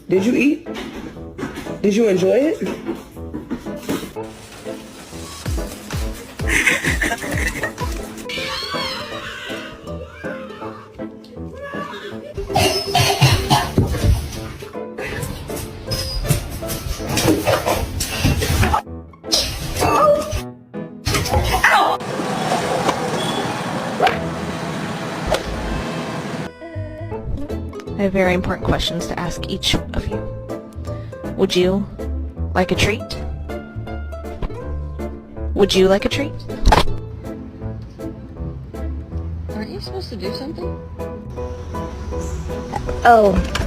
Did you eat? Did you enjoy it? I have very important questions to ask each of you. Would you like a treat? Would you like a treat? Aren't you supposed to do something? Oh.